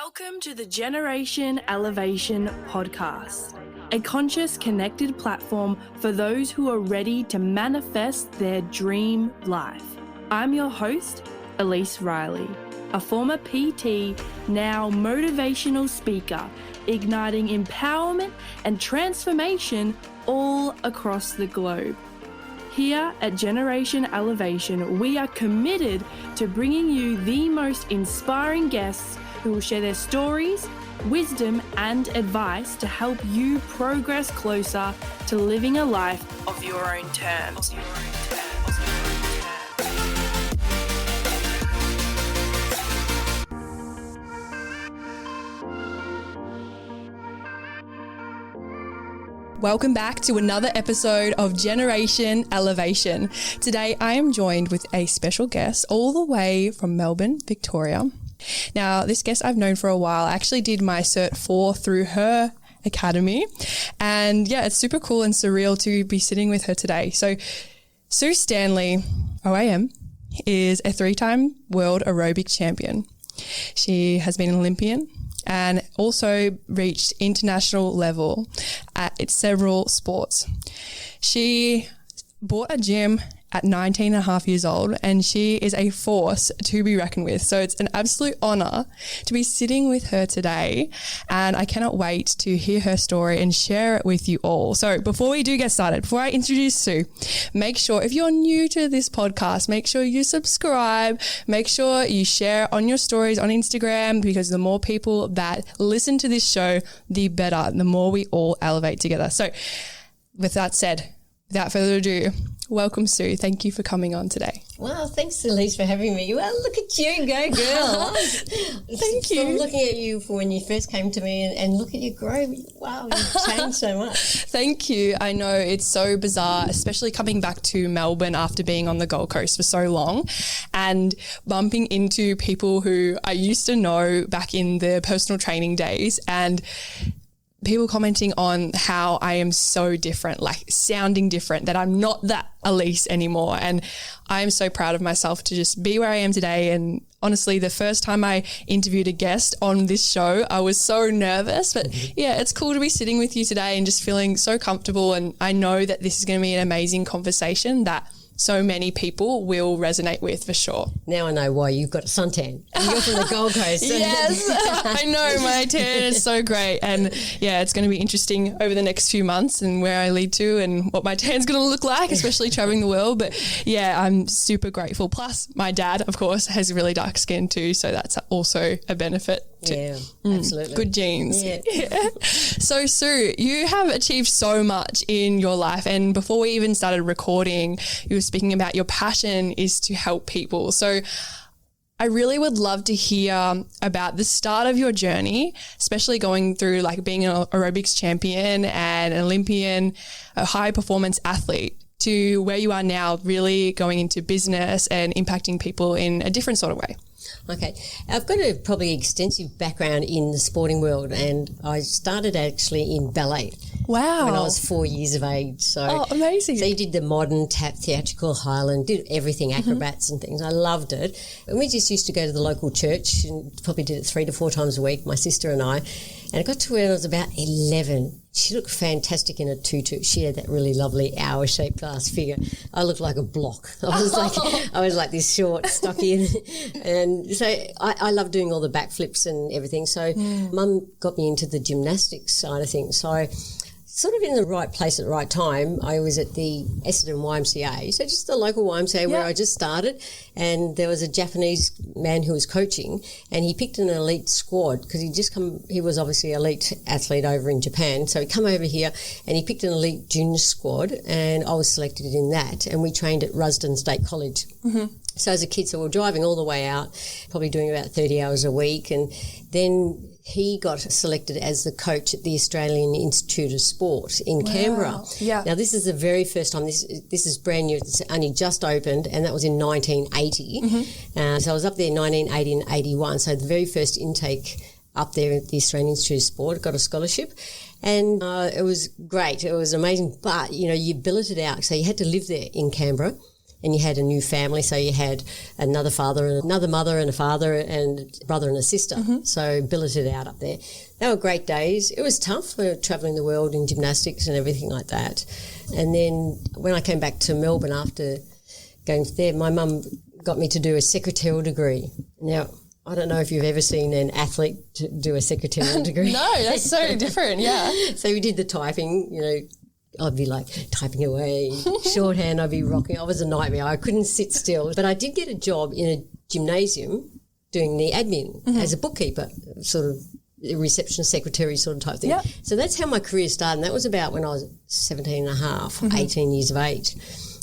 Welcome to the Generation Elevation podcast, a conscious, connected platform for those who are ready to manifest their dream life. I'm your host, Elise Riley, a former PT, now motivational speaker, igniting empowerment and transformation all across the globe. Here at Generation Elevation, we are committed to bringing you the most inspiring guests who will share their stories, wisdom, and advice to help you progress closer to living a life of your own terms. Welcome back to another episode of Generation Elevation. Today I am joined with a special guest all the way from Melbourne, Victoria. Now, this guest I've known for a while. I actually did my Cert 4 through her academy. And yeah, it's super cool and surreal to be sitting with her today. So Sue Stanley, OAM, is a 3-time world aerobic champion. She has been an Olympian and also reached international level at several sports. She bought a gym at 19 and a half years old, and she is a force to be reckoned with. So it's an absolute honor to be sitting with her today, and I cannot wait to hear her story and share it with you all. So before we do get started, before I introduce Sue, make sure if you're new to this podcast, make sure you subscribe, make sure you share on your stories on Instagram, because the more people that listen to this show, the better, the more we all elevate together. So with that said, without further ado, welcome, Sue. Thank you for coming on today. Wow, thanks, Elise, for having me. Well, look at you, go girl. Thank you. I'm looking at you for when you first came to me and look at you grow. Wow, you've changed so much. Thank you. I know it's so bizarre, especially coming back to Melbourne after being on the Gold Coast for so long and bumping into people who I used to know back in the personal training days, and people commenting on how I am so different, like sounding different, that I'm not that Elise anymore. And I am so proud of myself to just be where I am today. And honestly, the first time I interviewed a guest on this show, I was so nervous. But yeah, it's cool to be sitting with you today and just feeling so comfortable. And I know that this is going to be an amazing conversation that so many people will resonate with for sure. Now I know why you've got a suntan. And you're from the Gold Coast. Yes, I know. My tan is so great. And yeah, it's going to be interesting over the next few months and where I lead to and what my tan's going to look like, especially traveling the world. But yeah, I'm super grateful. Plus my dad, of course, has really dark skin too. So that's also a benefit too. Yeah, absolutely. Good genes. Yeah. So Sue, you have achieved so much in your life. And before we even started recording, you were speaking about your passion is to help people. So I really would love to hear about the start of your journey, especially going through like being an aerobics champion and an Olympian, a high performance athlete, to where you are now, really going into business and impacting people in a different sort of way. Okay. I've got a probably extensive background in the sporting world, and I started actually in ballet. Wow. When I was 4 years of age. So, amazing. So you did the modern, tap, theatrical, Highland, did everything, acrobats and things. I loved it. And we just used to go to the local church and probably did it 3 to 4 times a week, my sister and I. And it got to when I was about 11. She looked fantastic in a tutu. She had that really lovely hour-shaped glass figure. I looked like a block. I was like this short, stocky. And so I love doing all the backflips and everything. So Mum got me into the gymnastics side of things. So sort of in the right place at the right time. I was at the Essendon YMCA, so just the local YMCA where I just started, and there was a Japanese man who was coaching, and he picked an elite squad because he was obviously an elite athlete over in Japan, so he come over here and he picked an elite junior squad, and I was selected in that, and we trained at Rusden State College. Mm-hmm. So as a kid, so we were driving all the way out, probably doing about 30 hours a week, and then he got selected as the coach at the Australian Institute of Sport in Canberra. Yeah. Now, this is the very first time. This is brand new. It's only just opened, and that was in 1980. Mm-hmm. So I was up there in 1980 and 81. So the very first intake up there at the Australian Institute of Sport, got a scholarship. And it was great. It was amazing. But, you billeted out. So you had to live there in Canberra. and you had a new family. So you had another father and another mother and a father and a brother and a sister. So billeted out up there. They were great days. It was tough. We were travelling the world in gymnastics and everything like that. And then when I came back to Melbourne after going there, my mum got me to do a secretarial degree. Now, I don't know if you've ever seen an athlete do a secretarial degree. No, that's so different, yeah. So we did the typing, you know, I'd be like typing away, shorthand, I'd be rocking. I was a nightmare. I couldn't sit still. But I did get a job in a gymnasium doing the admin as a bookkeeper, sort of a reception secretary sort of type thing. Yep. So that's how my career started. And that was about when I was 17 and a half, 18 years of age.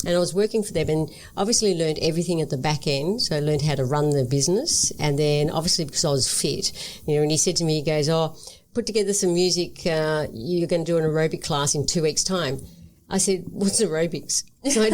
And I was working for them and obviously learned everything at the back end. So I learned how to run the business. And then obviously because I was fit, you know, and he said to me, he goes, oh, put together some music. You're going to do an aerobic class in 2 weeks' time. I said, what's aerobics? So I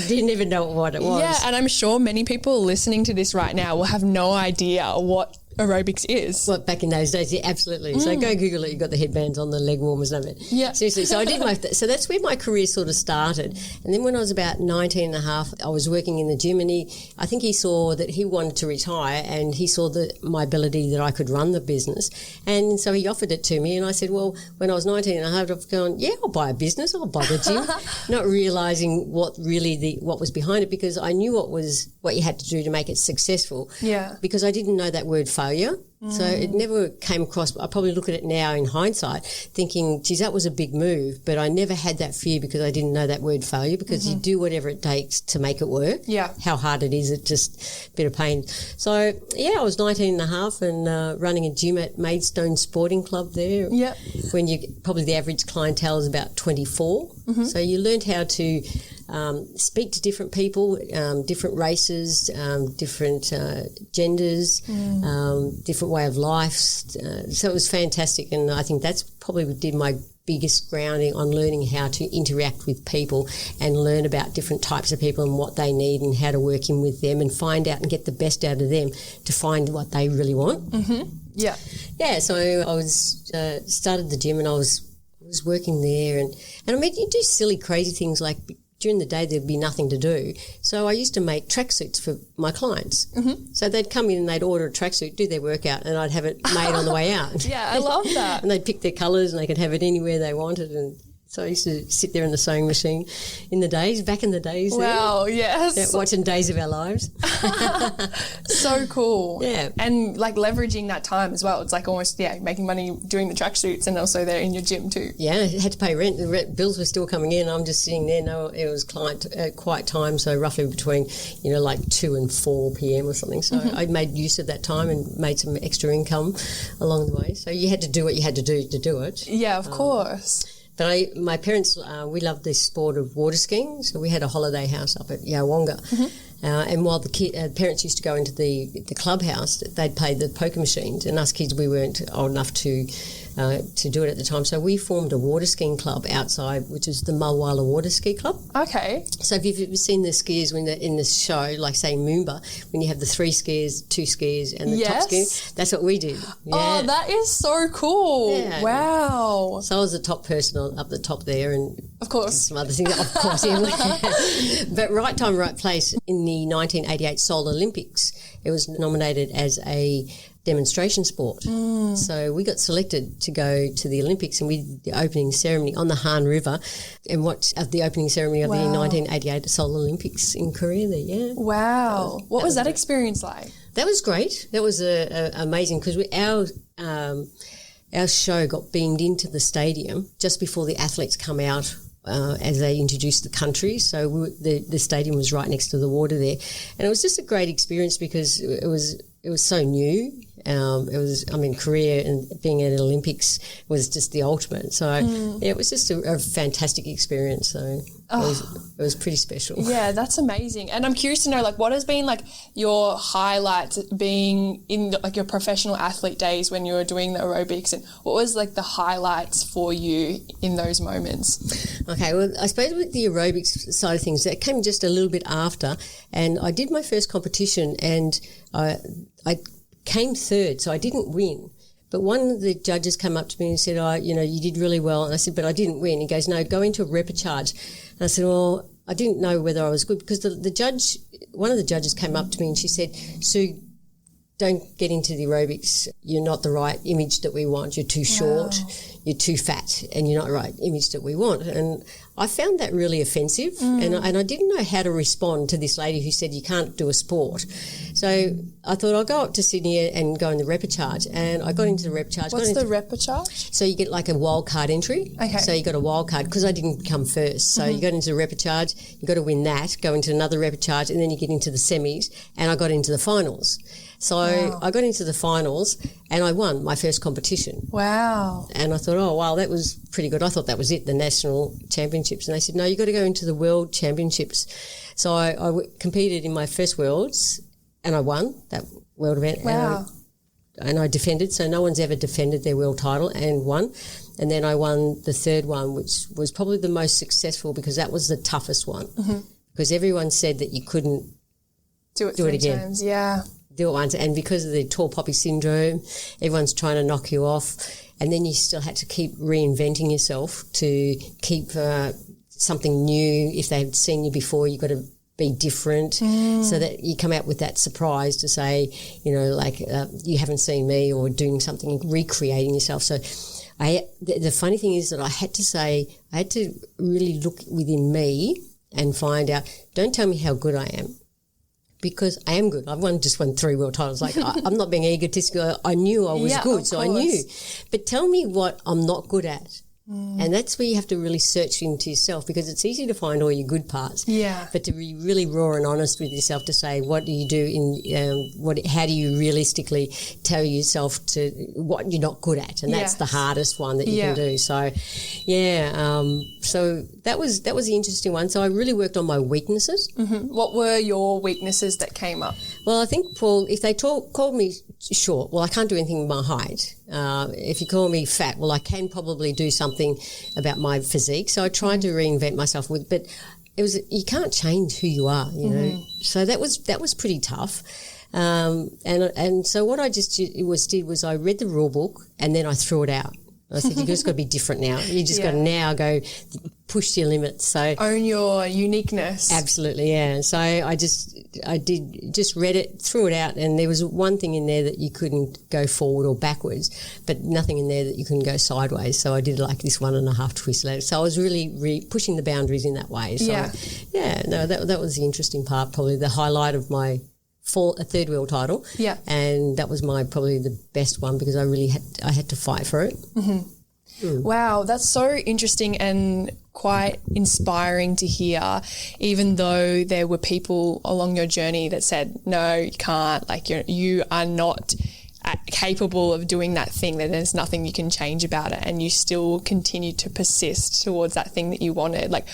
didn't even know what it was. Yeah, and I'm sure many people listening to this right now will have no idea what aerobics is. Well, back in those days, yeah, absolutely. So go Google it. You've got the headbands on, the leg warmers and everything. Yeah. Seriously. So I did so that's where my career sort of started. And then when I was about 19 and a half, I was working in the gym and I think he saw that he wanted to retire and he saw my ability that I could run the business. And so he offered it to me and I said, well, when I was 19 and a half, I've gone, yeah, I'll buy a business. I'll buy the gym. Not realising what was behind it because I knew what you had to do to make it successful. Yeah. Because I didn't know that word failure. So it never came across. I probably look at it now in hindsight thinking, geez, that was a big move, but I never had that fear because I didn't know that word failure because you do whatever it takes to make it work. Yeah. How hard it is, it's just a bit of pain. So, yeah, I was 19 and a half and running a gym at Maidstone Sporting Club there. Yeah. When probably the average clientele is about 24. So you learned how to speak to different people, different races, different genders, different way of life. So it was fantastic, and I think that's probably did my biggest grounding on learning how to interact with people and learn about different types of people and what they need and how to work in with them and find out and get the best out of them to find what they really want. Yeah. Yeah, so I was started the gym and I was working there and I mean, you do silly, crazy things like during the day there'd be nothing to do. So I used to make tracksuits for my clients. So they'd come in and they'd order a tracksuit, do their workout, and I'd have it made on the way out. Yeah, I love that. And they'd pick their colours and they could have it anywhere they wanted. And so I used to sit there in the sewing machine back in the days. Wow, yes. Yeah, watching Days of Our Lives. So cool. Yeah. And like leveraging that time as well. It's like almost, making money doing the tracksuits and also they're in your gym too. Yeah, I had to pay rent. The bills were still coming in. I'm just sitting there. No, it was quiet time, so roughly between, like 2 and 4 p.m. or something. So I made use of that time and made some extra income along the way. So you had to do what you had to do it. Yeah, of course. But my parents, we loved the sport of water skiing, so we had a holiday house up at Yarrawonga. And while the parents used to go into the clubhouse, they'd play the poker machines, and us kids, we weren't old enough to do it at the time. So we formed a water skiing club outside, which is the Mulwala Water Ski Club. Okay. So if you've ever seen the skiers when they're in the show, like say Moomba, when you have the 3 skiers, 2 skiers and the top skier, that's what we did. Yeah. Oh, that is so cool. Yeah. Wow. So I was the top person up the top there and of course. Some other things, of course. Yeah. But right time, right place in the 1988 Seoul Olympics, it was nominated as a demonstration sport. So we got selected to go to the Olympics and we did the opening ceremony on the Han River and watched the opening ceremony of the 1988 Seoul Olympics in Korea there, yeah. Wow. What was that experience like? That was great. That was amazing because our show got beamed into the stadium just before the athletes come out as they introduced the country. So the stadium was right next to the water there. And it was just a great experience because it was so new. Korea and being at the Olympics was just the ultimate. So it was just a fantastic experience. So it was pretty special. Yeah, that's amazing. And I'm curious to know, like, what has been like your highlights being in like your professional athlete days when you were doing the aerobics, and what was like the highlights for you in those moments? Okay, well, I suppose with the aerobics side of things, that came just a little bit after, and I did my first competition, and I came third, so I didn't win. But one of the judges came up to me and said, you did really well. And I said, but I didn't win. He goes, no, go into a repechage. And I said, well, I didn't know whether I was good because the judge, one of the judges came up to me and she said, Sue, don't get into the aerobics. You're not the right image that we want. You're too short, you're too fat, and you're not the right image that we want. And I found that really offensive, and I didn't know how to respond to this lady who said you can't do a sport. So I thought I'll go up to Sydney and go in the repercharge, and I got into the repercharge. What's the repercharge? So you get like a wild card entry. Okay. So you got a wild card because I didn't come first. So you got into the repercharge, you got to win that, go into another repercharge, and then you get into the semis, and I got into the finals. So I got into the finals and I won my first competition. Wow. And I thought, oh, wow, that was pretty good. I thought that was it, the national championships. And they said, no, you got to go into the world championships. So I competed in my first worlds and I won that world event. Wow. And I defended. So no one's ever defended their world title and won. And then I won the third one, which was probably the most successful because that was the toughest one. Because everyone said that you couldn't do it again. Times. Yeah. Do it once, and because of the tall poppy syndrome, everyone's trying to knock you off, and then you still had to keep reinventing yourself to keep something new. If they've seen you before, you've got to be different so that you come out with that surprise to say, you know, like you haven't seen me, or doing something, recreating yourself. So the funny thing is that I had to really look within me and find out, don't tell me how good I am. Because I am good. I've just won 3 world titles. Like I'm not being egotistical. I knew I was good, so I knew. But tell me what I'm not good at. And that's where you have to really search into yourself, because it's easy to find all your good parts. Yeah. But to be really raw and honest with yourself, to say what do you do how do you realistically tell yourself to what you're not good at, and that's the hardest one that you can do. So, so that was the interesting one. So I really worked on my weaknesses. What were your weaknesses that came up? Well, I think, Paul, if they called me short, well, I can't do anything with my height. If you call me fat, well, I can probably do something about my physique. So I tried to reinvent myself but you can't change who you are, you know. So that was pretty tough. And so what I did was I read the rule book and then I threw it out. I said, you've just got to be different now. You just got to now go push your limits. So own your uniqueness. Absolutely, yeah. So I did read it, threw it out, and there was one thing in there that you couldn't go forward or backwards, but nothing in there that you couldn't go sideways. So I did like this 1.5 twist later. So I was really pushing the boundaries in that way. So that was the interesting part, probably the highlight of my a third world title. Yeah. And that was probably the best one, because I had to fight for it. Wow, that's so interesting and quite inspiring to hear, even though there were people along your journey that said, no, you can't, like you are not capable of doing that thing, that there's nothing you can change about it, and you still continue to persist towards that thing that you wanted. Like,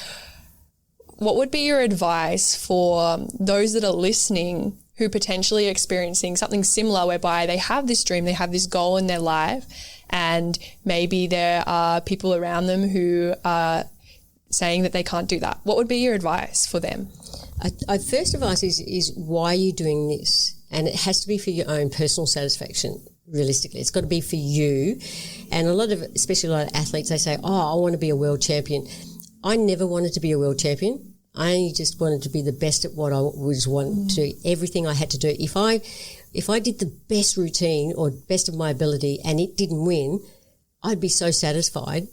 what would be your advice for those that are listening who potentially are experiencing something similar, whereby they have this dream, they have this goal in their life, and maybe there are people around them who are saying that they can't do that? What would be your advice for them? First advice is why are you doing this? And it has to be for your own personal satisfaction, realistically. It's got to be for you. And especially a lot of athletes, they say, I want to be a world champion. I never wanted to be a world champion. I just wanted to be the best at what I was wanting to do. Everything I had to do. If I did the best routine or best of my ability and it didn't win, I'd be so satisfied,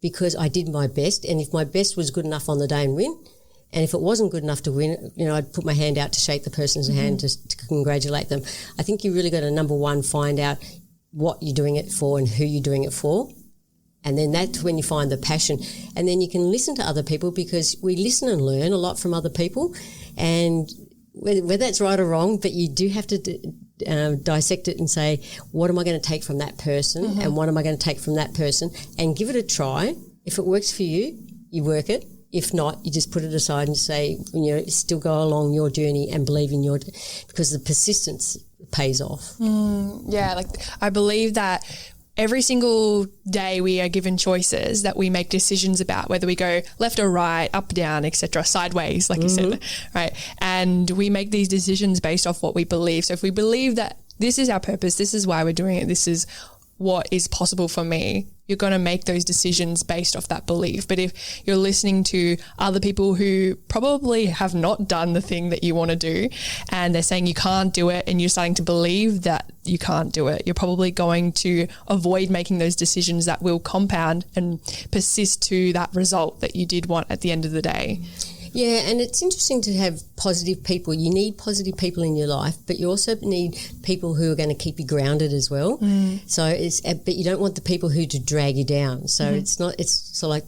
because I did my best. And if my best was good enough on the day and win, and if it wasn't good enough to win, I'd put my hand out to shake the person's hand to congratulate them. I think you really got to, number one, find out what you're doing it for and who you're doing it for. And then that's when you find the passion. And then you can listen to other people, because we listen and learn a lot from other people. And whether that's right or wrong, but you do have to dissect it and say, what am I going to take from that person, and what am I going to take from that person, and give it a try. If it works for you, you work it. If not, you just put it aside and say, still go along your journey and believe in because the persistence pays off. Like I believe that every single day we are given choices that we make decisions about, whether we go left or right, up, down, etc., sideways, like you said, right? And we make these decisions based off what we believe. So if we believe that this is our purpose, this is why we're doing it, this is what is possible for me, you're going to make those decisions based off that belief. But if you're listening to other people who probably have not done the thing that you want to do and they're saying you can't do it, and you're starting to believe that you can't do it, you're probably going to avoid making those decisions that will compound and persist to that result that you did want at the end of the day. Yeah, and it's interesting to have positive people. You need positive people in your life, but you also need people who are going to keep you grounded as well. So but you don't want the people who to drag you down. So it's so like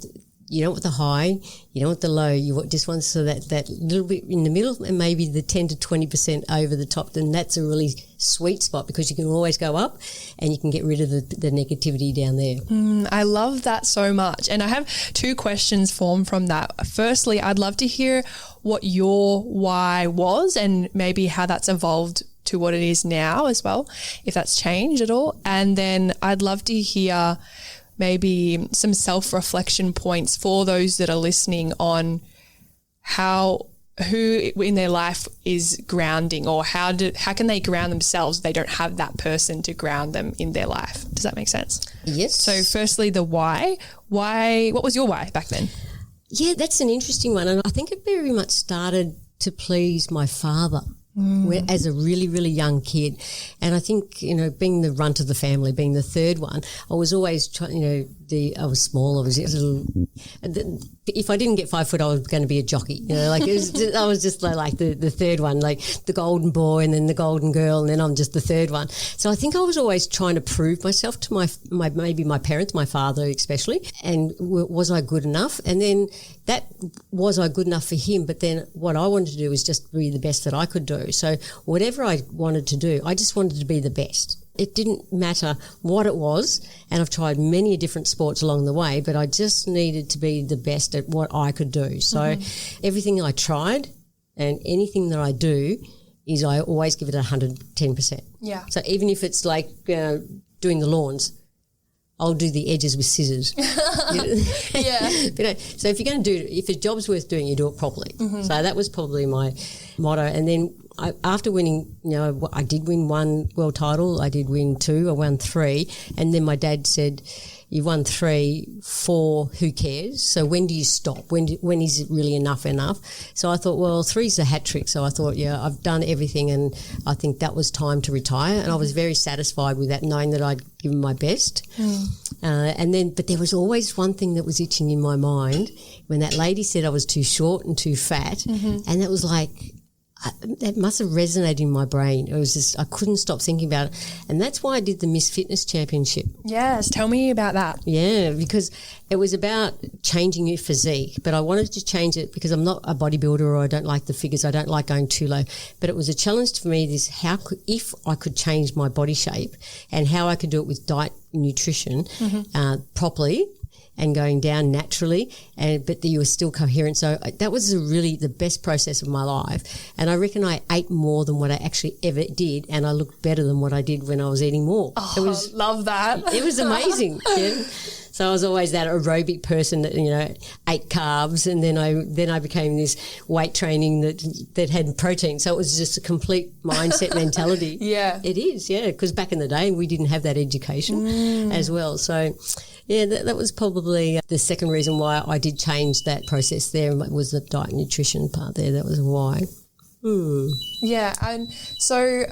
you don't want the high, you don't want the low. You just want that little bit in the middle, and maybe the 10 to 20% over the top. Then that's a really sweet spot, because you can always go up and you can get rid of the negativity down there. I love that so much. And I have 2 questions formed from that. Firstly, I'd love to hear what your why was and maybe how that's evolved to what it is now as well, if that's changed at all. And then I'd love to hear maybe some self-reflection points for those that are listening on who in their life is grounding, or how can they ground themselves if they don't have that person to ground them in their life. Does that make sense? Yes. So firstly, the why. What was your why back then? Yeah, that's an interesting one. And I think it very much started to please my father. As a really, really young kid. And I think, being the runt of the family, being the third one, I was always trying, I was small, I was a little, if I didn't get 5 foot, I was going to be a jockey, I was just like the third one, like the golden boy and then the golden girl, and then I'm just the third one. So I think I was always trying to prove myself to maybe my parents, my father especially, and was I good enough? And then was I good enough for him? But then what I wanted to do was just be the best that I could do. So whatever I wanted to do, I just wanted to be the best. It didn't matter what it was, and I've tried many different sports along the way, but I just needed to be the best at what I could do. So everything I tried and anything that I do is I always give it 110%. Yeah. So even if it's like doing the lawns, I'll do the edges with scissors. Yeah. So if you're going to if a job's worth doing, you do it properly. So that was probably my motto. And then after winning, I did win 1 world title. I did win 2. I won 3. And then my dad said, "You've won 3, 4, who cares? So when do you stop? When is it really enough? So I thought, well, 3's a hat trick. So I thought, yeah, I've done everything, and I think that was time to retire. And I was very satisfied with that, knowing that I'd given my best. But there was always one thing that was itching in my mind when that lady said I was too short and too fat, and that was like, that must have resonated in my brain. It was just, I couldn't stop thinking about it. And that's why I did the Miss Fitness Championship. Yes, tell me about that. Yeah, because it was about changing your physique, but I wanted to change it because I'm not a bodybuilder, or I don't like the figures. I don't like going too low. But it was a challenge for me, if I could change my body shape and how I could do it with diet and nutrition properly, and going down naturally, but that you were still coherent. So that was really the best process of my life. And I reckon I ate more than what I actually ever did, and I looked better than what I did when I was eating more. Oh, love that. It was amazing. Yeah. So I was always that aerobic person that, ate carbs, and then I became this weight training that had protein. So it was just a complete mindset mentality. Yeah. It is, yeah, because back in the day we didn't have that education as well. So yeah, that was probably the second reason why I did change that process there, was the diet and nutrition part there. That was why. Yeah, and so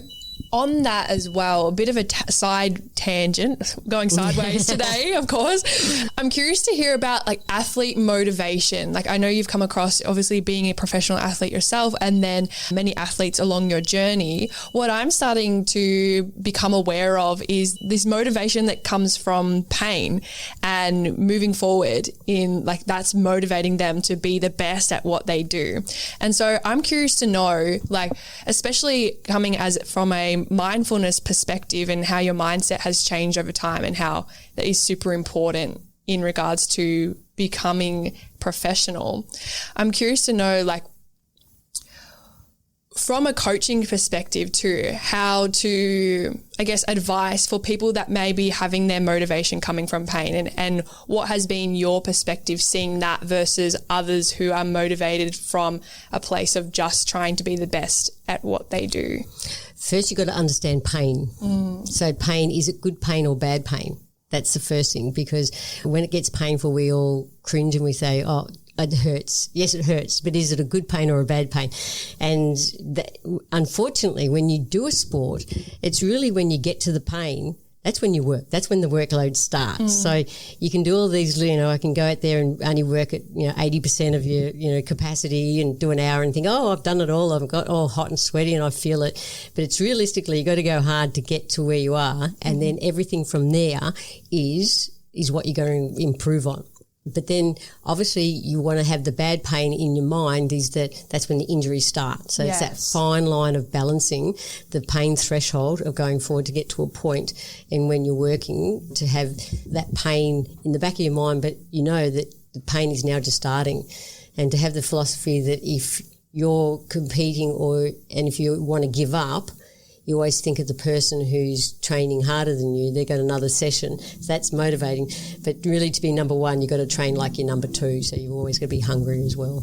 on that as well, a bit of a side tangent, going sideways today, of course. I'm curious to hear about athlete motivation. I know you've come across, obviously, being a professional athlete yourself, and then many athletes along your journey. What I'm starting to become aware of is this motivation that comes from pain, and moving forward in that's motivating them to be the best at what they do. And so I'm curious to know, especially coming from a mindfulness perspective, and how your mindset has changed over time, and how that is super important in regards to becoming professional. I'm curious to know, from a coaching perspective too, how to, advise for people that may be having their motivation coming from pain, and what has been your perspective seeing that versus others who are motivated from a place of just trying to be the best at what they do. First, you've got to understand pain. So pain, is it good pain or bad pain? That's the first thing, because when it gets painful, we all cringe and we say, oh, it hurts. Yes, it hurts, but is it a good pain or a bad pain? And unfortunately, when you do a sport, it's really when you get to the pain, that's when you work. That's when the workload starts. So you can do all these, I can go out there and only work at, 80% of your, capacity and do an hour and think, oh, I've done it all. I've got all hot and sweaty and I feel it. But it's realistically, you got to go hard to get to where you are. And then everything from there is what you're going to improve on. But then obviously you want to have the bad pain in your mind, that's when the injuries start. So It's that fine line of balancing the pain threshold of going forward to get to a point, and when you're working to have that pain in the back of your mind, but you know that the pain is now just starting, and to have the philosophy that if you're competing and if you want to give up, you always think of the person who's training harder than you. They've got another session. So that's motivating. But really, to be number one, you've got to train like you're number two. So you've always got to be hungry as well.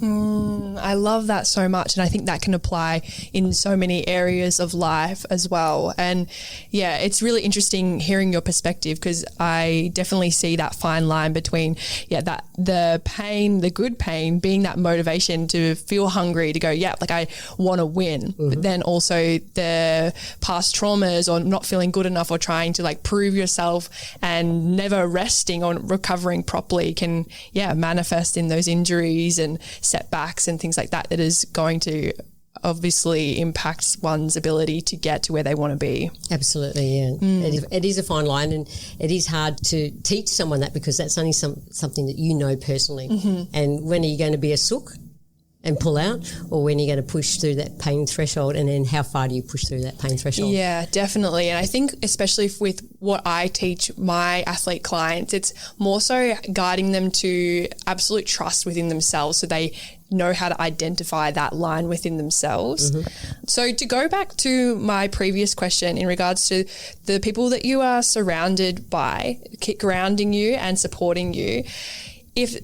I love that so much. And I think that can apply in so many areas of life as well. And yeah, it's really interesting hearing your perspective, because I definitely see that fine line between, that the pain, the good pain being that motivation to feel hungry, to go, I want to win. But then also the past traumas or not feeling good enough or trying to prove yourself and never resting or recovering properly can manifest in those injuries and setbacks and things like that is going to obviously impact one's ability to get to where they want to be. Absolutely, yeah. It is a fine line, and it is hard to teach someone that, because that's only something that you know personally. And when are you going to be a sook and pull out, or when you're going to push through that pain threshold, and then how far do you push through that pain threshold? Yeah, definitely. And I think especially with what I teach my athlete clients, it's more so guiding them to absolute trust within themselves, so they know how to identify that line within themselves. So to go back to my previous question in regards to the people that you are surrounded by, grounding you and supporting you, if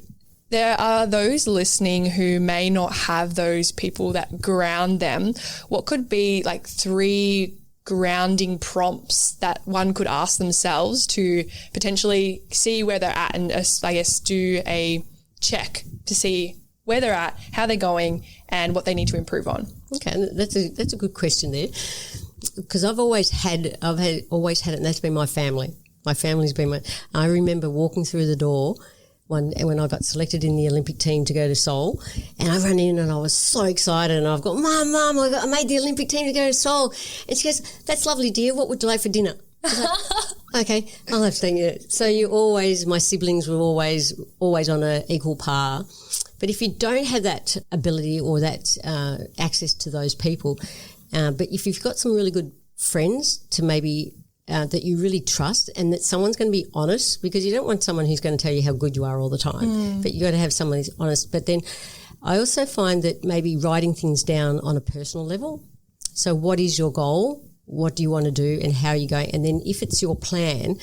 there are those listening who may not have those people that ground them, what could be 3 grounding prompts that one could ask themselves to potentially see where they're at, and I guess do a check to see where they're at, how they're going, and what they need to improve on? Okay, that's a good question there, because I've always had it, and that's been my family. My family's been I remember walking through the door when I got selected in the Olympic team to go to Seoul, and I ran in and I was so excited, and I've got, Mum, I made the Olympic team to go to Seoul. And she goes, that's lovely, dear. What would you like for dinner? Okay, I'll have to take it. So my siblings were always on an equal par. But if you don't have that ability or that access to those people, but if you've got some really good friends to maybe that you really trust, and that someone's going to be honest, because you don't want someone who's going to tell you how good you are all the time, but you got to have someone who's honest. But then I also find that maybe writing things down on a personal level. So what is your goal? What do you want to do, and how are you going? And then if it's your plan,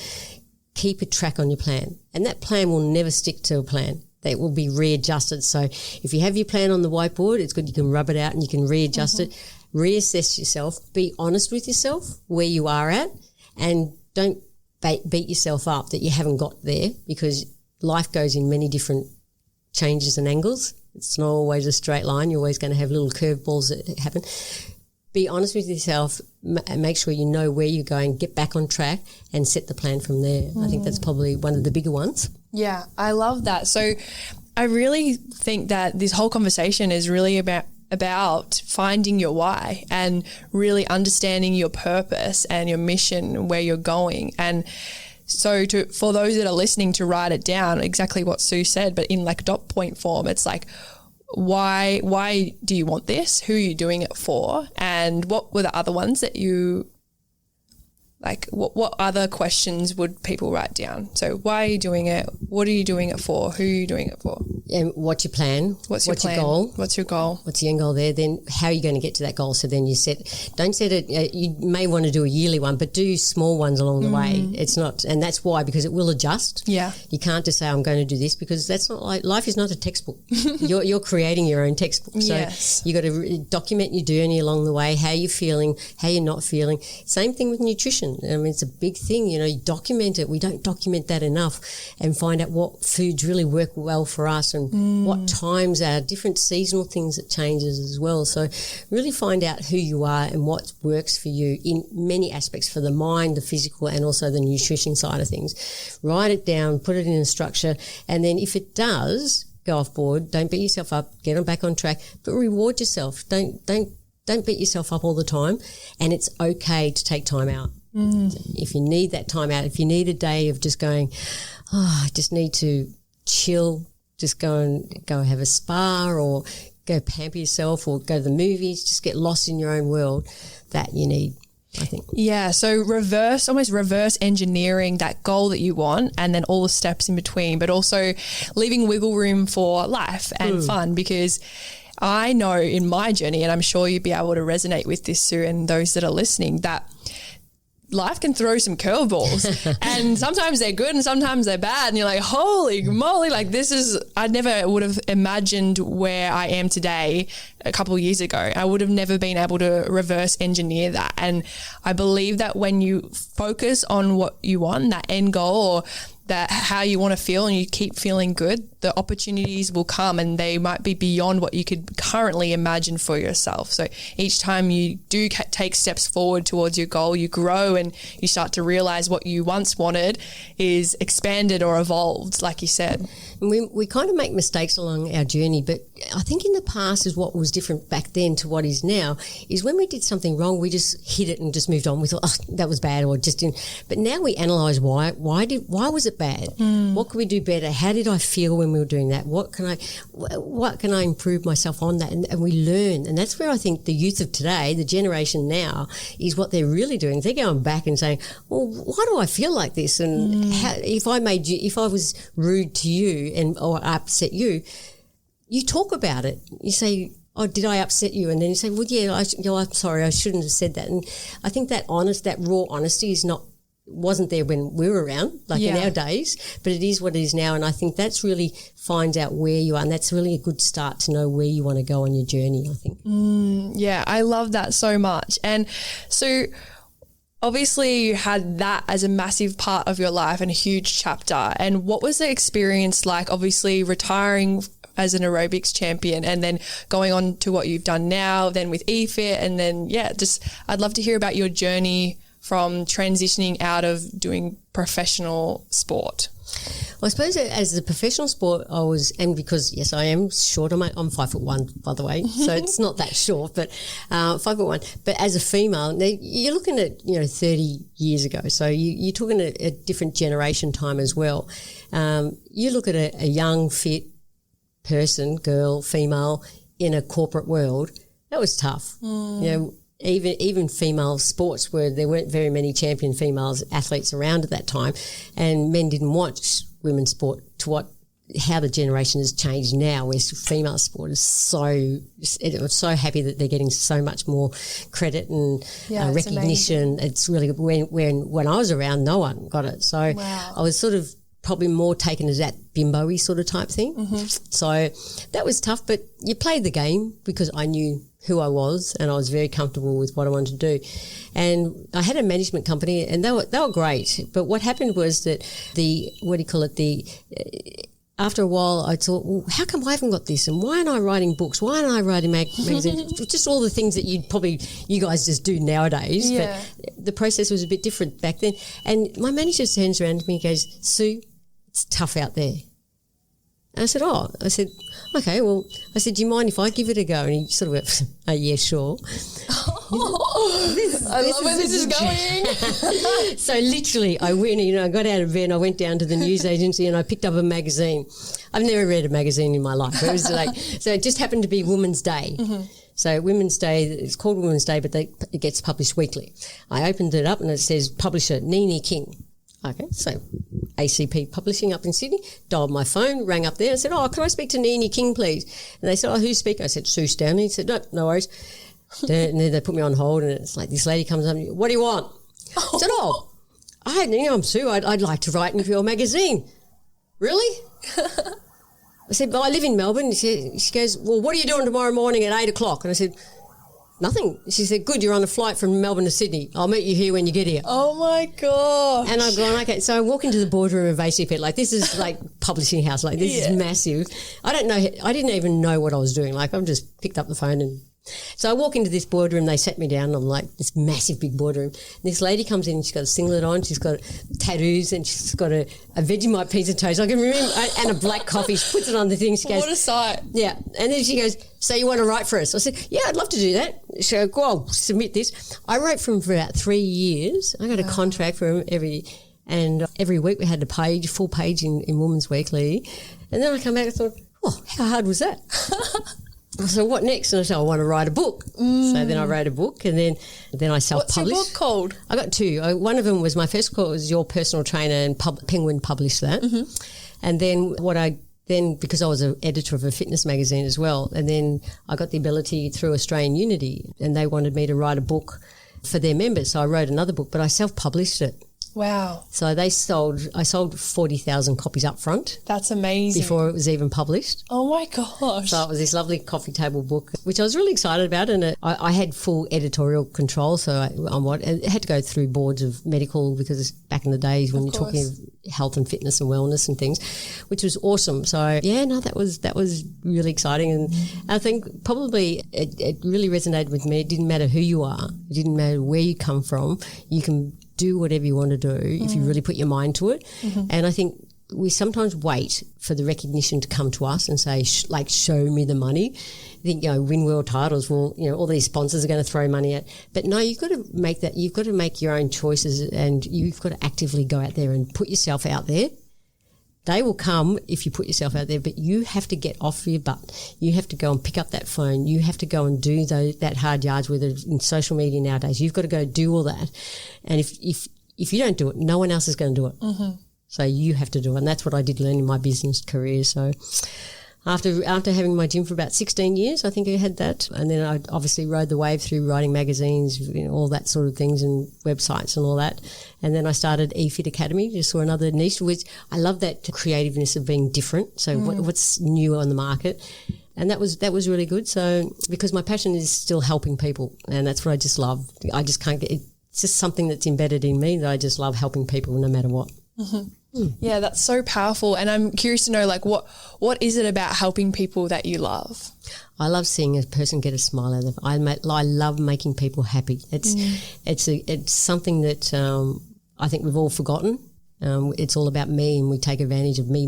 keep a track on your plan. And that plan will never stick to a plan. That will be readjusted. So if you have your plan on the whiteboard, it's good. You can rub it out and you can readjust it, reassess yourself, be honest with yourself where you are at, and don't beat yourself up that you haven't got there, because life goes in many different changes and angles. It's not always a straight line. You're always going to have little curveballs that happen. Be honest with yourself, make sure you know where you're going, get back on track, and set the plan from there. I think that's probably one of the bigger ones. Yeah, I love that. So I really think that this whole conversation is really about finding your why and really understanding your purpose and your mission, where you're going. And so for those that are listening, to write it down, exactly what Sue said, but in dot point form, it's why do you want this? Who are you doing it for? And what were the other ones that you what other questions would people write down? So why are you doing it? What are you doing it for? Who are you doing it for? And what's your plan? What's your goal? What's your goal? What's the end goal there? Then how are you going to get to that goal? So then don't set it, you may want to do a yearly one, but do small ones along the way. It's not, and that's why, because it will adjust. Yeah. You can't just say, I'm going to do this, because that's not like, life is not a textbook. You're creating your own textbook. So you got to document your journey along the way, how you're feeling, how you're not feeling. Same thing with nutrition. I mean, it's a big thing, you document it. We don't document that enough, and find out what foods really work well for us, and what times are different seasonal things that changes as well. So really find out who you are and what works for you in many aspects, for the mind, the physical, and also the nutrition side of things. Write it down, put it in a structure, and then if it does go off board, don't beat yourself up, get on back on track, but reward yourself. Don't beat yourself up all the time, and it's okay to take time out. If you need that time out, if you need a day of just going, I just need to chill, just go have a spa, or go pamper yourself, or go to the movies, just get lost in your own world, that you need, I think. Yeah, so almost reverse engineering that goal that you want, and then all the steps in between, but also leaving wiggle room for life and fun, because I know in my journey, and I'm sure you'd be able to resonate with this, Sue, and those that are listening, that life can throw some curveballs and sometimes they're good and sometimes they're bad, and you're like, holy moly, like I never would have imagined where I am today a couple of years ago. I would have never been able to reverse engineer that. And I believe that when you focus on what you want, that end goal, or that how you want to feel, and you keep feeling good, the opportunities will come, and they might be beyond what you could currently imagine for yourself. So each time you do take steps forward towards your goal, you grow, and you start to realize what you once wanted is expanded or evolved, like you said. And we kind of make mistakes along our journey, but I think in the past is what was different back then to what is now, is when we did something wrong, we just hit it and just moved on. We thought, that was bad, or just didn't. But now we analyse why was it bad? What could we do better? How did I feel when we were doing that? What can I improve myself on that? And we learn. And that's where I think the youth of today, the generation now, is what they're really doing. They're going back and saying, well, why do I feel like this? And if I was rude to you or upset you, you talk about it. You say, oh, did I upset you? And then you say, well, yeah, I'm sorry, I shouldn't have said that. And I think that raw honesty wasn't there when we were around, in our days, but it is what it is now. And I think that's really finds out where you are, and that's really a good start to know where you want to go on your journey, I think. Yeah, I love that so much. And so obviously you had that as a massive part of your life and a huge chapter. And what was the experience like, obviously retiring as an aerobics champion and then going on to what you've done now, then with eFit, and then, I'd love to hear about your journey from transitioning out of doing professional sport. Well, I suppose as a professional sport, and because, yes, I am short. I'm 5'1", by the way, so it's not that short, but 5'1". But as a female, now you're looking at, 30 years ago, so you're talking a different generation time as well. You look at a young, fit person, girl, female, in a corporate world, that was tough. Even female sports, where there weren't very many champion females athletes around at that time, and men didn't watch women's sport to how the generation has changed now, where female sport is I'm so happy that they're getting so much more credit and recognition. It's really good. When I was around, no one got it. So I was sort of probably more taken as that bimbo-y sort of type thing. So that was tough, but you played the game because I knew who I was, and I was very comfortable with what I wanted to do. And I had a management company, and they were great. But what happened was that after a while, I thought, well, how come I haven't got this? And why aren't I writing books? Why aren't I writing magazines? Just all the things that you guys just do nowadays. Yeah. But the process was a bit different back then. And my manager turns around to me and goes, Sue, it's tough out there. And I said, okay, well, I said, do you mind if I give it a go? And he sort of went, oh, yeah, sure. I love where this is going. So literally I went, I got out of bed and I went down to the news agency and I picked up a magazine. I've never read a magazine in my life. It was so it just happened to be Women's Day. So Women's Day, it's called Women's Day, but it gets published weekly. I opened it up and it says, publisher, Nene King. Okay, so ACP Publishing up in Sydney, dialed my phone, rang up there and said, oh, can I speak to Nini King, please? And they said, oh, who's speaking? I said, Sue Stanley. He said, no worries. And then they put me on hold, and it's like this lady comes up, what do you want? I said, I'm Sue. I'd like to write in your magazine. Really? I said, I live in Melbourne. She goes, well, what are you doing tomorrow morning at 8 o'clock? And I said, nothing. She said, good, you're on a flight from Melbourne to Sydney. I'll meet you here when you get here. Oh, my gosh. And I've gone, okay. So I walk into the boardroom of ACP, like this is like publishing house, like this is massive. I didn't even know what I was doing. Like I've just picked up the phone and so I walk into this boardroom, they sat me down, and I'm like, this massive big boardroom. And this lady comes in, she's got a singlet on, she's got tattoos, and she's got a Vegemite pizza toast. I can remember, and a black coffee. She puts it on the thing. She goes, what a sight. Yeah. And then she goes, so you want to write for us? I said, yeah, I'd love to do that. She goes, go on, submit this. I wrote for them for about 3 years. I got a contract for them every week we had a full page in Women's Weekly. And then I come back and thought, oh, how hard was that? I said, what next? And I said, I want to write a book. So then I wrote a book, and then I self-published. What's your book called? I got two. One of them was my first book, was Your Personal Trainer, and Penguin published that. Mm-hmm. And then because I was an editor of a fitness magazine as well, and then I got the ability through Australian Unity, and they wanted me to write a book for their members. So I wrote another book, but I self-published it. Wow. So I sold 40,000 copies up front. That's amazing. Before it was even published. Oh my gosh. So it was this lovely coffee table book, which I was really excited about. And I had full editorial control. So it had to go through boards of medical, because back in the days when you're talking of health and fitness and wellness and things, which was awesome. So that was really exciting. And I think probably it really resonated with me. It didn't matter who you are. It didn't matter where you come from. You can do whatever you want to do if you really put your mind to it. Mm-hmm. And I think we sometimes wait for the recognition to come to us and say, show me the money. I think, win world titles, well, all these sponsors are going to throw money at. But no, you've got to make that, you've got to make your own choices, and you've got to actively go out there and put yourself out there. They will come if you put yourself out there, but you have to get off your butt. You have to go and pick up that phone. You have to go and do that hard yards, whether it's in social media nowadays. You've got to go do all that. And if you don't do it, no one else is going to do it. Mm-hmm. So you have to do it. And that's what I did learn in my business career. So after having my gym for about 16 years, I think I had that. And then I obviously rode the wave through writing magazines, all that sort of things, and websites and all that. And then I started eFit Academy, just saw another niche, which I love that creativeness of being different. So what's new on the market. And that was really good. So because my passion is still helping people, and that's what I just love. I just can't get it. It's just something that's embedded in me that I just love helping people no matter what. Mm-hmm. Yeah, that's so powerful. And I'm curious to know, what is it about helping people that you love? I love seeing a person get a smile out of them. I love making people happy. It's something that I think we've all forgotten. It's all about me, and we take advantage of me.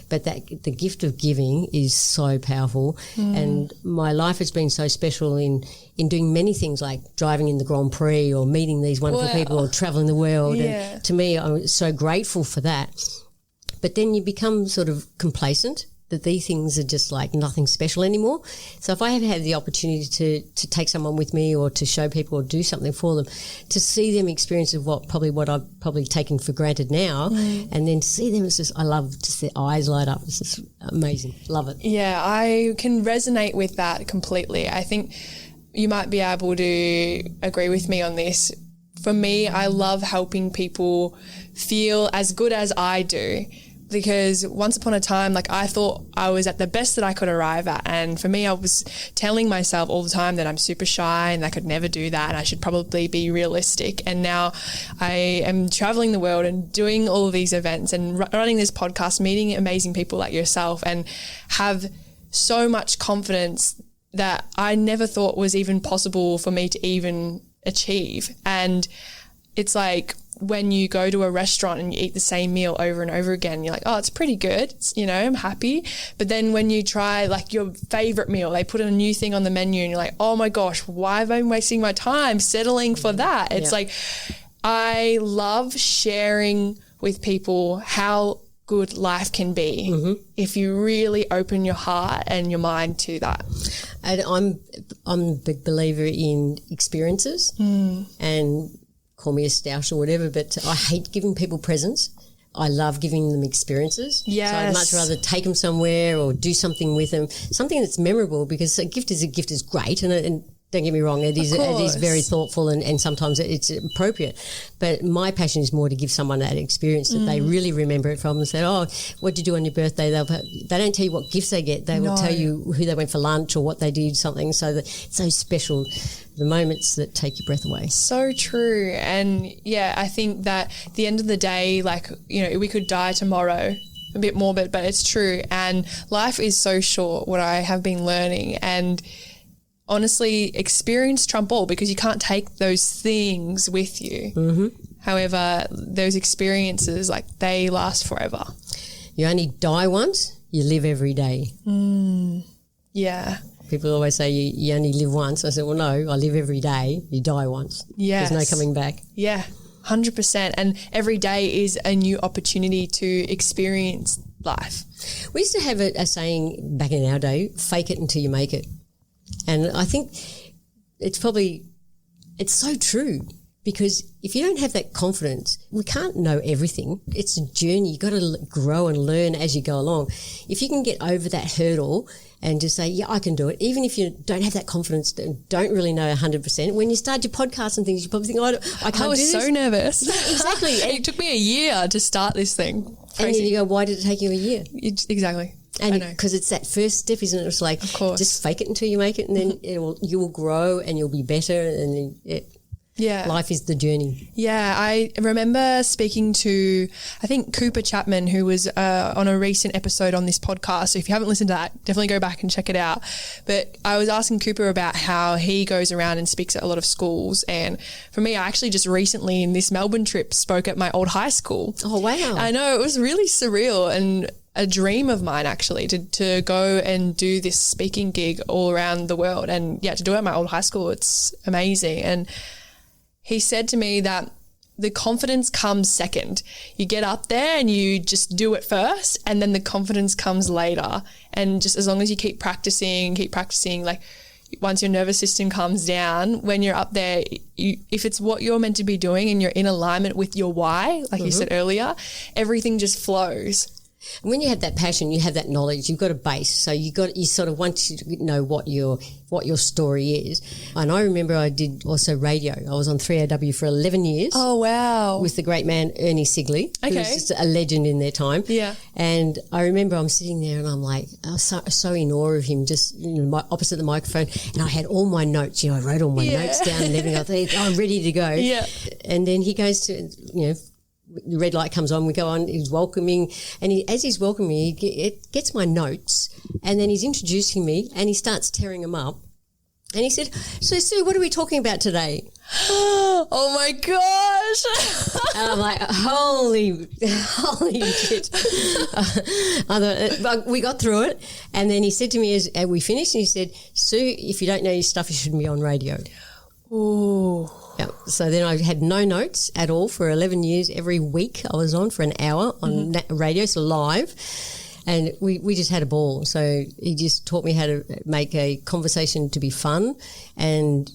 But the gift of giving is so powerful. And my life has been so special in doing many things, like driving in the Grand Prix or meeting these wonderful people or traveling the world. Yeah. And to me, I'm so grateful for that. But then you become sort of complacent that these things are just like nothing special anymore. So if I have had the opportunity to take someone with me, or to show people or do something for them, to see them experience of what I've probably taken for granted now, and then to see them, it's just, I love just their eyes light up. It's just amazing. Love it. Yeah, I can resonate with that completely. I think you might be able to agree with me on this. For me, I love helping people feel as good as I do. Because once upon a time, I thought I was at the best that I could arrive at. And for me, I was telling myself all the time that I'm super shy and I could never do that, and I should probably be realistic. And now I am traveling the world and doing all of these events and running this podcast, meeting amazing people like yourself, and have so much confidence that I never thought was even possible for me to even achieve. And it's like, when you go to a restaurant and you eat the same meal over and over again, you're like, oh, it's pretty good. I'm happy. But then when you try your favorite meal, they put a new thing on the menu and you're like, oh my gosh, why have I been wasting my time settling for that? It's I love sharing with people how good life can be if you really open your heart and your mind to that. And I'm a big believer in experiences and call me a stoush or whatever, but I hate giving people presents. I love giving them experiences. Yes. So I'd much rather take them somewhere or do something with them, something that's memorable, because a gift is great, and don't get me wrong, it is very thoughtful and sometimes it's appropriate. But my passion is more to give someone that experience that they really remember it from and say, oh, what did you do on your birthday? They don't tell you what gifts they get. They will tell you who they went for lunch or what they did, something. So that it's so special, the moments that take your breath away. So true. And, yeah, I think that at the end of the day, like, you know, we could die tomorrow, a bit morbid, but it's true. And life is so short, what I have been learning. And honestly, experience trump all, because you can't take those things with you. Mm-hmm. However, those experiences, like, they last forever. You only die once, you live every day. Yeah. People always say you only live once. I said, well, no, I live every day. You die once. Yes. There's no coming back. Yeah, 100%. And every day is a new opportunity to experience life. We used to have a saying back in our day, fake it until you make it. And I think it's so true, because if you don't have that confidence, we can't know everything. It's a journey. You've got to grow and learn as you go along. If you can get over that hurdle and just say, yeah, I can do it, even if you don't have that confidence and don't really know 100%, when you start your podcast and things, you probably think, oh, I can't do this. I was so nervous. Yeah, exactly. It took me a year to start this thing. Crazy. And then you go, why did it take you a year? Exactly. And because it's that first step, isn't it? It's like, just fake it until you make it, and then you will grow and you'll be better. And life is the journey. Yeah, I remember speaking to, I think, Cooper Chapman, who was on a recent episode on this podcast. So if you haven't listened to that, definitely go back and check it out. But I was asking Cooper about how he goes around and speaks at a lot of schools. And for me, I actually just recently in this Melbourne trip spoke at my old high school. Oh, wow. I know, it was really surreal and a dream of mine, actually, to go and do this speaking gig all around the world. And yeah, to do it at my old high school, it's amazing. And he said to me that the confidence comes second. You get up there and you just do it first, and then the confidence comes later. And just as long as you keep practicing, like, once your nervous system calms down, when you're up there, if it's what you're meant to be doing and you're in alignment with your why, like you said earlier, everything just flows. And when you have that passion, you have that knowledge, you've got a base. So you sort of once you know what your story is. And I remember I did also radio. I was on 3AW for 11 years. Oh, wow. With the great man Ernie Sigley, who was just a legend in their time. Yeah. And I remember I'm sitting there and I'm like, I was so in awe of him, just opposite the microphone. And I had all my notes, I wrote all my notes down and everything. I thought, I'm ready to go. Yeah. And then he goes to, the red light comes on, we go on, he's welcoming, and as he's welcoming me, he gets my notes, and then he's introducing me, and he starts tearing them up. And he said, so Sue, what are we talking about today? Oh my gosh. And I'm like, holy shit. But we got through it. And then he said to me as we finished, and he said, Sue, if you don't know your stuff, you shouldn't be on radio. Ooh. Yeah. So then I had no notes at all for 11 years. Every week I was on for an hour on radio, so live. And we just had a ball. So he just taught me how to make a conversation to be fun and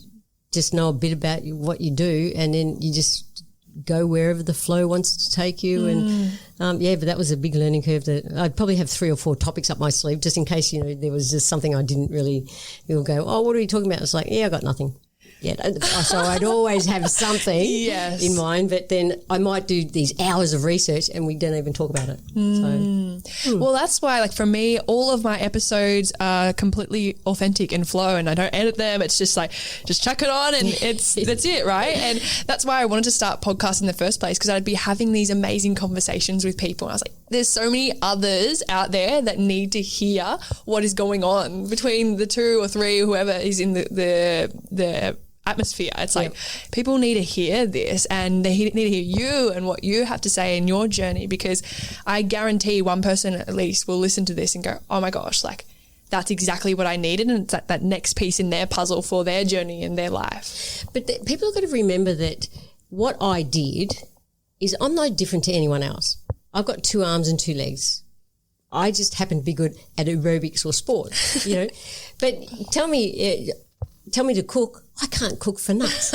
just know a bit about what you do, and then you just go wherever the flow wants to take you. And but that was a big learning curve. That I'd probably have 3 or 4 topics up my sleeve just in case, there was just something I didn't really, you'll go, oh, what are we talking about? It's like, I got nothing. Yeah, so I'd always have something in mind, but then I might do these hours of research and we don't even talk about it. Well, that's why, like, for me, all of my episodes are completely authentic and flow, and I don't edit them. It's just like, just chuck it on and that's it, right? And that's why I wanted to start podcasting in the first place, because I'd be having these amazing conversations with people. And I was like, there's so many others out there that need to hear what is going on between the 2 or 3, whoever is in the atmosphere. It's like people need to hear this, and they need to hear you and what you have to say in your journey, because I guarantee one person at least will listen to this and go, oh my gosh, like, that's exactly what I needed, and it's like that next piece in their puzzle for their journey in their life. But people have got to remember that what I did is I'm no different to anyone else. I've got 2 arms and 2 legs. I just happen to be good at aerobics or sport, But tell me, tell me to cook. I can't cook for nuts.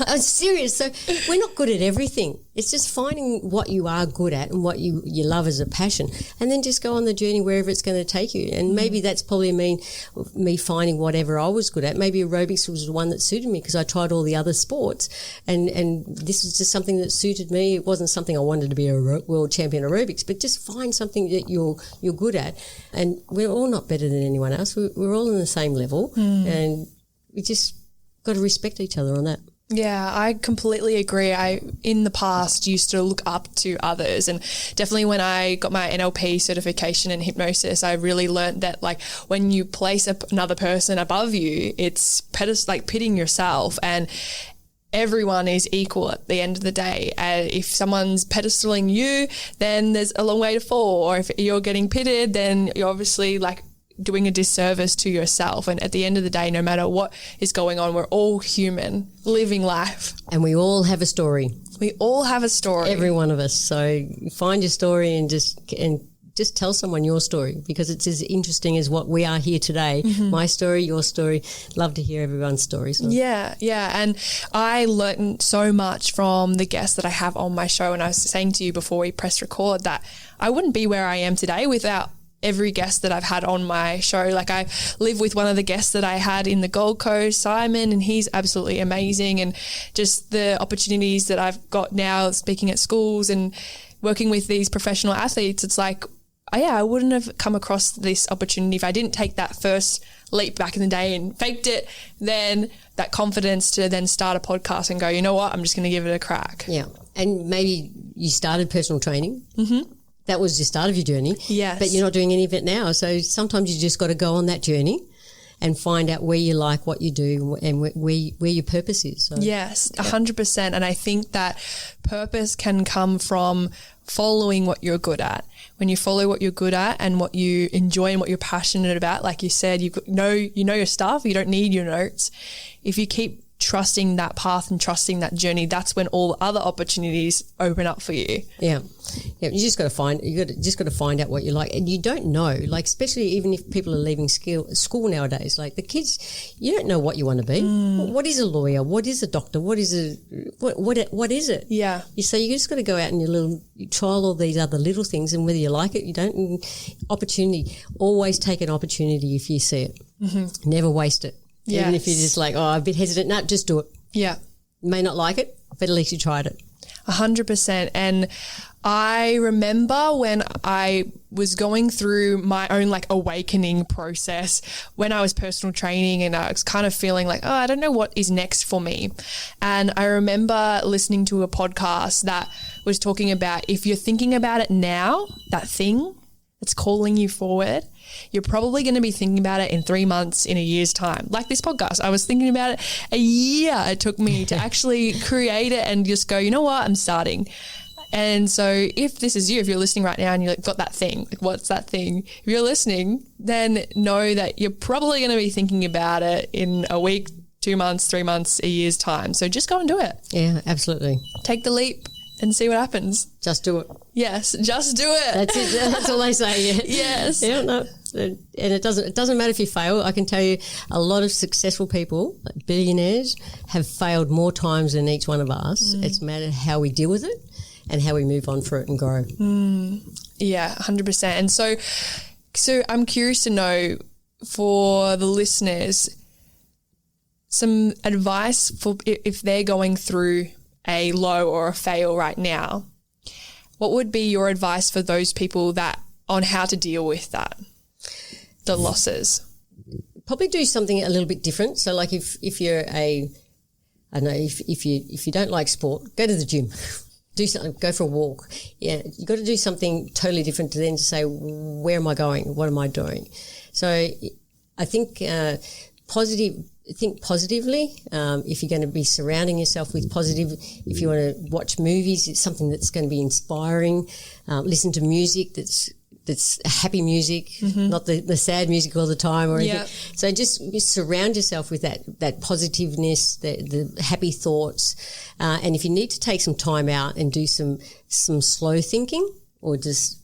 I'm serious. So we're not good at everything. It's just finding what you are good at and what you love as a passion, and then just go on the journey wherever it's going to take you. And maybe that's probably me finding whatever I was good at. Maybe aerobics was the one that suited me because I tried all the other sports, and this was just something that suited me. It wasn't something I wanted to be a world champion aerobics, but just find something that you're good at. And we're all not better than anyone else. We're all on the same level, and we just got to respect each other on that. Yeah, I completely agree. I, in the past, used to look up to others, and definitely when I got my NLP certification in hypnosis, I really learned that, like, when you place another person above you, it's pitting yourself, and everyone is equal at the end of the day. If someone's pedestaling you, then there's a long way to fall, or if you're getting pitted, then you're obviously like doing a disservice to yourself. And at the end of the day, no matter what is going on, we're all human, living life. And we all have a story. We all have a story. Every one of us. So find your story and just tell someone your story, because it's as interesting as what we are here today. My story, your story. Love to hear everyone's stories. So. Yeah. And I learned so much from the guests that I have on my show. And I was saying to you before we pressed record that I wouldn't be where I am today without every guest that I've had on my show. Like, I live with one of the guests that I had in the Gold Coast, Simon, and he's absolutely amazing. And just the opportunities that I've got now speaking at schools and working with these professional athletes, it's like, I wouldn't have come across this opportunity if I didn't take that first leap back in the day and faked it, then that confidence to then start a podcast and go, you know what, I'm just going to give it a crack. Yeah. And maybe you started personal training. That was the start of your journey. Yes. But you're not doing any of it now. So sometimes you just got to go on that journey and find out where you like what you do and where your purpose is. So, yes, 100%. And I think that purpose can come from following what you're good at. When you follow what you're good at and what you enjoy and what you're passionate about, like you said, you know your stuff, you don't need your notes. If you keep trusting that path and trusting that journey, that's when all other opportunities open up for you. Yeah, you just got to find out what you like, and you don't know. Like, especially even if people are leaving school nowadays, like the kids, you don't know what you want to be. What is a lawyer? What is a doctor? What is it? Yeah. So you just got to go out and you trial all these other little things, and whether you like it, you don't. Opportunity. Always take an opportunity if you see it. Never waste it. Yes. Even if you're just like, I'm a bit hesitant, no, just do it. Yeah. You may not like it, but at least you tried it. 100%. And I remember when I was going through my own like awakening process when I was personal training, and I was kind of feeling like, I don't know what is next for me. And I remember listening to a podcast that was talking about, if you're thinking about it now, that thing that's calling you forward, you're probably going to be thinking about it in 3 months, in a year's time. Like this podcast, I was thinking about it a year. It took me to actually create it and just go, you know what, I'm starting. And so if this is you, if you're listening right now and you've got that thing, like, what's that thing? If you're listening, then know that you're probably going to be thinking about it in a week, 2 months, 3 months, a year's time. So just go and do it. Yeah, absolutely. Take the leap and see what happens. Just do it. Yes, just do it. That's it. That's all they say. Yeah. Yes. Yeah, no. And it doesn't matter if you fail. I can tell you a lot of successful people, like billionaires, have failed more times than each one of us. It's a matter of how we deal with it and how we move on for it and grow. Yeah, 100%. And so I'm curious to know, for the listeners, some advice for if they're going through a low or a fail right now. What would be your advice for those people on how to deal with that, the losses? Probably do something a little bit different. So, like if you're if you don't like sport, go to the gym. Do something. Go for a walk. Yeah, you got to do something totally different to then to say, where am I going? What am I doing? So, I think think positively. If you're going to be surrounding yourself with positive, if you want to watch movies, it's something that's going to be inspiring. Listen to music that's happy music, not the sad music all the time or anything. So just surround yourself with that positiveness, the happy thoughts. And if you need to take some time out and do some slow thinking, or just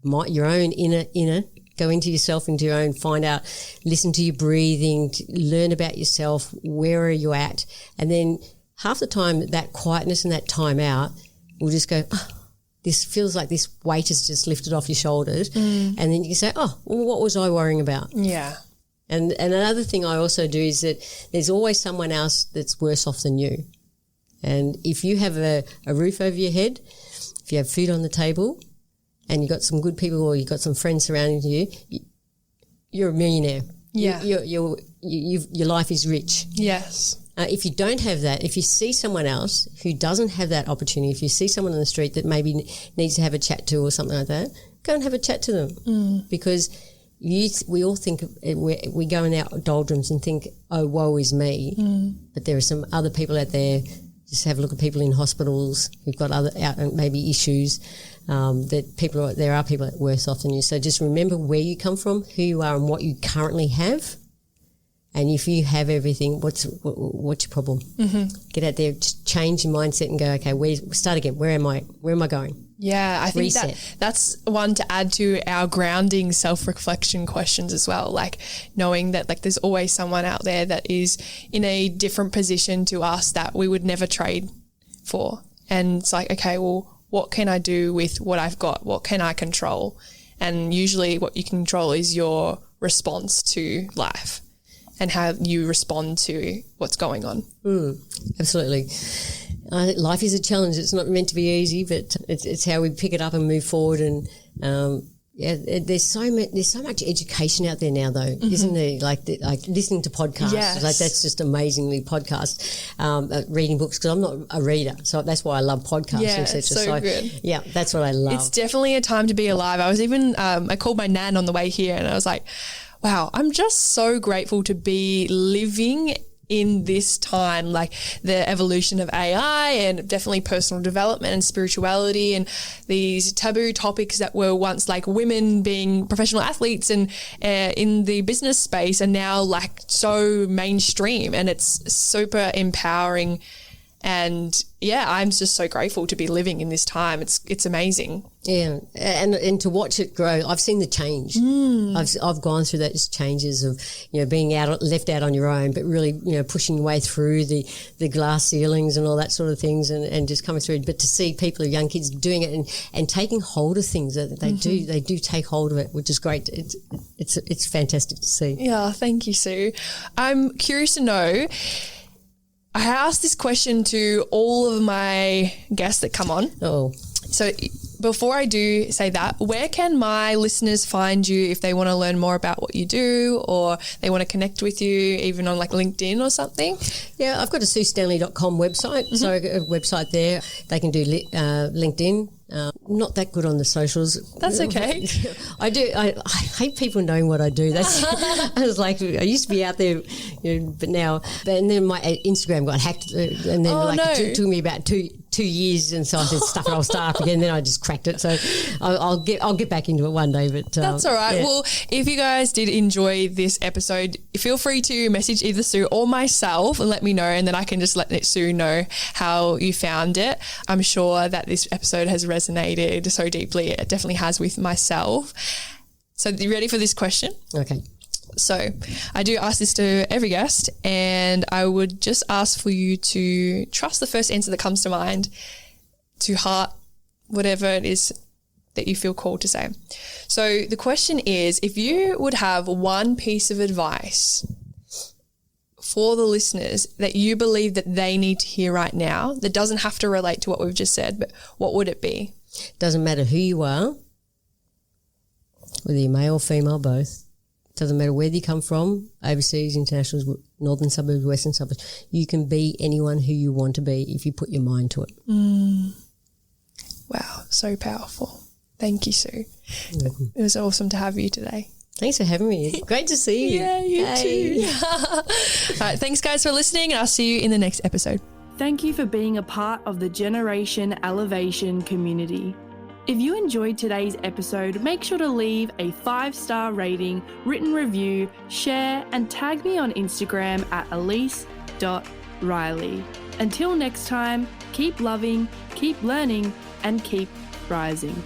your own inner Go into yourself, into your own, find out, listen to your breathing, learn about yourself, where are you at? And then half the time that quietness and that time out will just go, oh, this feels like this weight has just lifted off your shoulders. And then you can say, oh, well, what was I worrying about? Yeah. And another thing I also do is that there's always someone else that's worse off than you. And if you have a roof over your head, if you have food on the table, and you've got some good people or you've got some friends surrounding you, you're a millionaire. Yeah. Your life is rich. Yes. If you don't have that, if you see someone else who doesn't have that opportunity, if you see someone on the street that maybe needs to have a chat to or something like that, go and have a chat to them. Because we all think, we go in our doldrums and think, oh, woe is me. But there are some other people out there. Just have a look at people in hospitals who've got other maybe issues. There are people that are worse off than you. So just remember where you come from, who you are, and what you currently have. And if you have everything, what's your problem? Get out there, just change your mindset, and go, okay, start again. Where am I? Where am I going? Yeah, I think that's one to add to our grounding self-reflection questions as well. Like knowing that like there's always someone out there that is in a different position to us that we would never trade for. And it's like, okay, well, what can I do with what I've got? What can I control? And usually what you control is your response to life and how you respond to what's going on. Absolutely. Life is a challenge. It's not meant to be easy, but it's how we pick it up and move forward. And there's so much education out there now, though, isn't there? Like listening to podcasts, like that's just amazingly podcast. Reading books, because I'm not a reader, so that's why I love podcasts. Yeah, etc. so good. Yeah, that's what I love. It's definitely a time to be alive. I was even I called my nan on the way here, and I was like, wow, I'm just so grateful to be living in this time, like the evolution of AI and definitely personal development and spirituality and these taboo topics that were once like women being professional athletes and in the business space are now like so mainstream, and it's super empowering. And yeah, I'm just so grateful to be living in this time. It's amazing. Yeah, and to watch it grow. I've seen the change. I've gone through those changes of, being left out on your own, but really, pushing your way through the glass ceilings and all that sort of things, and just coming through. But to see people, young kids, doing it and taking hold of things that they do take hold of it, which is great. It's fantastic to see. Yeah, thank you, Sue. I'm curious to know. I asked this question to all of my guests that come on. Oh. So before I do say that, where can my listeners find you if they want to learn more about what you do or they want to connect with you, even on like LinkedIn or something? Yeah, I've got a SueStanley.com website. So a website there. They can do LinkedIn. Not that good on the socials. That's okay. I do. I hate people knowing what I do. That's. I was like, I used to be out there, but now. And then my Instagram got hacked, and then it took me about two years, and so I said, "Stuff it, I'll start up again." Then I just cracked it. So I'll get back into it one day. But that's all right. Yeah. Well, if you guys did enjoy this episode, feel free to message either Sue or myself and let me know, and then I can just let Sue know how you found it. I'm sure that this episode has resonated so deeply. It definitely has with myself. So you ready for this question? Okay. So I do ask this to every guest, and I would just ask for you to trust the first answer that comes to mind, to heart, whatever it is that you feel called to say. So the question is, if you would have one piece of advice for the listeners that you believe that they need to hear right now, that doesn't have to relate to what we've just said, but what would it be? Doesn't matter who you are, whether you're male or female, both. Doesn't matter where you come from, overseas, internationals, northern suburbs, western suburbs. You can be anyone who you want to be if you put your mind to it. Wow, so powerful. Thank you, Sue. It was awesome to have you today. Thanks for having me. Great to see you. Yeah, you too. All right, thanks guys for listening, and I'll see you in the next episode. Thank you for being a part of the Generation Elevation community. If you enjoyed today's episode, make sure to leave a 5-star rating, written review, share, and tag me on Instagram at elise.riley. Until next time, keep loving, keep learning, and keep rising.